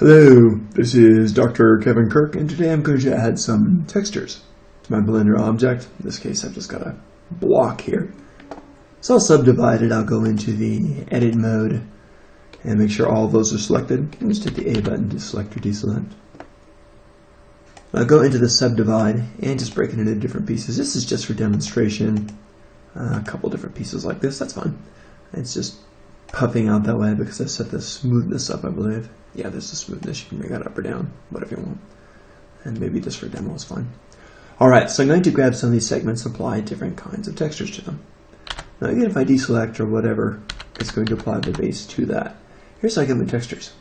Hello, this is Dr. Kevin Kirk, and today I'm going to add some textures to my Blender object. In this case, I've just got a block here. So I'll subdivide it. I'll go into the edit mode and make sure all of those are selected. And just hit the A button to select or deselect. I'll go into the subdivide and just break it into different pieces. This is just for demonstration. A couple different pieces like this, that's fine. It's just puffing out that way because I set the smoothness up, I believe. Yeah, there's the smoothness. You can bring that up or down, whatever you want. And maybe just for demo is fine. Alright, so I'm going to grab some of these segments and apply different kinds of textures to them. Now again, if I deselect or whatever, it's going to apply the base to that. Here's how I get my textures.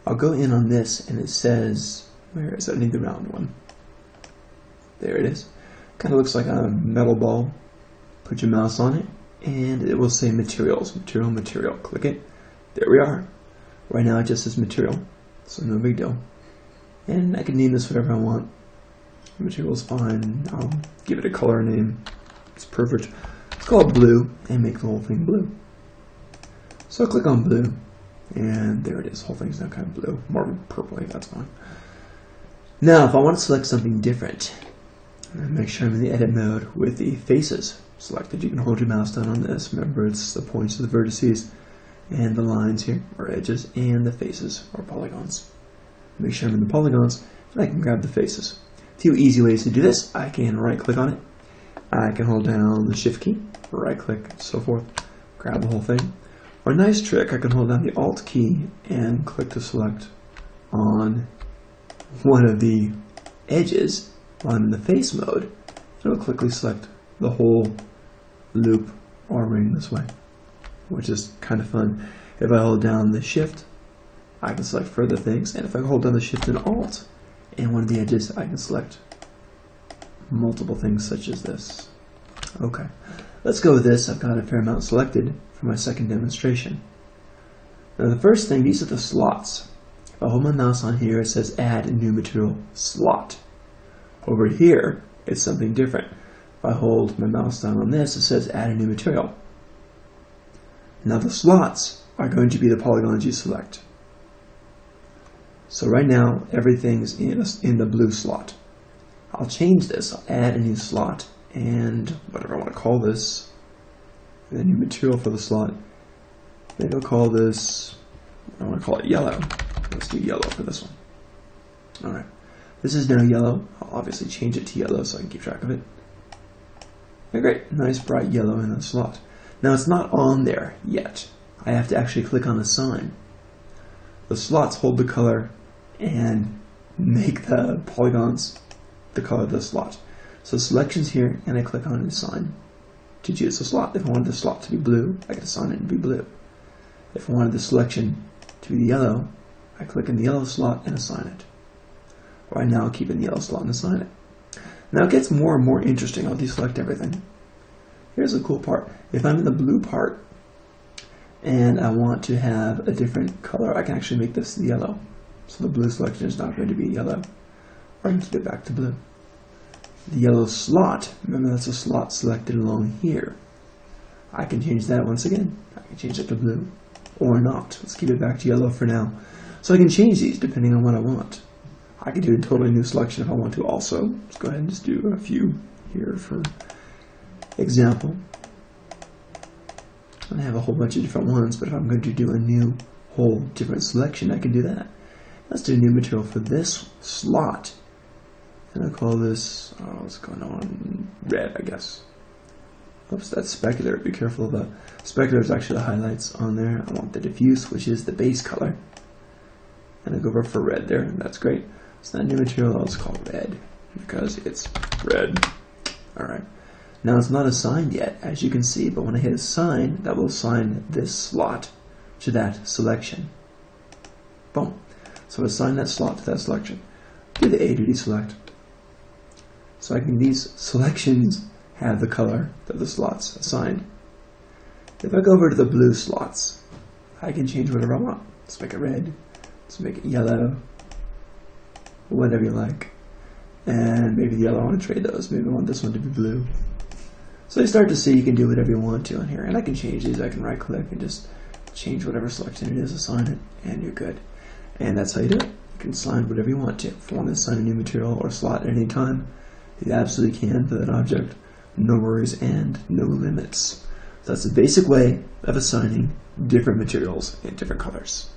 I'll go in on this and it says, where is it? I need the round one. There it is. Kind of looks like a metal ball. Put your mouse on it and it will say materials. Material. Click it. There we are. Right now it just says material, so no big deal. And I can name this whatever I want. Material's fine. I'll give it a color name. It's perfect. Let's call it blue and make the whole thing blue. So I'll click on blue, and there it is. The whole thing's now kind of blue. More purpley, that's fine. Now, if I want to select something different, make sure I'm in the edit mode with the faces selected. You can hold your mouse down on this. Remember, it's the points of the vertices. And the lines here are edges, and the faces are polygons. Make sure I'm in the polygons, and I can grab the faces. A few easy ways to do this. I can right click on it. I can hold down the shift key, right click, so forth, grab the whole thing. Or a nice trick, I can hold down the alt key and click to select on one of the edges while I'm in the face mode. And it'll quickly select the whole loop or ring this way, which is kind of fun. If I hold down the shift, I can select further things, and if I hold down the shift and alt and one of the edges, I can select multiple things such as this. Okay, let's go with this. I've got a fair amount selected for my second demonstration. Now the first thing, these are the slots. If I hold my mouse on here, it says add a new material slot. Over here, it's something different. If I hold my mouse down on this, it says add a new material. Now the slots are going to be the polygons you select. So right now everything's in the blue slot. I'll change this. I'll add a new slot and whatever I want to call this. And a new material for the slot. Maybe I'll call this, I want to call it yellow. Let's do yellow for this one. Alright. This is now yellow. I'll obviously change it to yellow so I can keep track of it. Okay, great. Nice bright yellow in the slot. Now it's not on there yet. I have to actually click on the sign. The slots hold the color and make the polygons the color of the slot. So selection's here and I click on the sign to choose the slot. If I wanted the slot to be blue, I can assign it and be blue. If I wanted the selection to be yellow, I click in the yellow slot and assign it. Right now I'll keep in the yellow slot and assign it. Now it gets more and more interesting. I'll deselect everything. Here's the cool part. If I'm in the blue part and I want to have a different color, I can actually make this yellow. So the blue selection is not going to be yellow. Or I can keep it back to blue. The yellow slot, remember that's a slot selected along here. I can change that once again. I can change it to blue or not. Let's keep it back to yellow for now. So I can change these depending on what I want. I can do a totally new selection if I want to also. Let's go ahead and just do a few here for example. I have a whole bunch of different ones, but if I'm going to do a new whole different selection, I can do that. Let's do a new material for this slot. And I'll call this, what's going on? Red, I guess. Oops, that's specular. Be careful of that. Specular is actually the highlights on there. I want the diffuse, which is the base color. And I'll go over for red there, and that's great. So that new material I'll just call red, because it's red. Alright. Now it's not assigned yet, as you can see, but when I hit assign, that will assign this slot to that selection. Boom. So assign that slot to that selection. Do the A to deselect. So these selections have the color that the slots assigned. If I go over to the blue slots, I can change whatever I want. Let's make it red. Let's make it yellow. Whatever you like. And maybe the yellow, I want to trade those. Maybe I want this one to be blue. So you start to see you can do whatever you want to on here. And I can change these. I can right click and just change whatever selection it is, assign it, and you're good. And that's how you do it. You can assign whatever you want to. If you want to assign a new material or slot at any time, you absolutely can for that object. No worries and no limits. So that's the basic way of assigning different materials in different colors.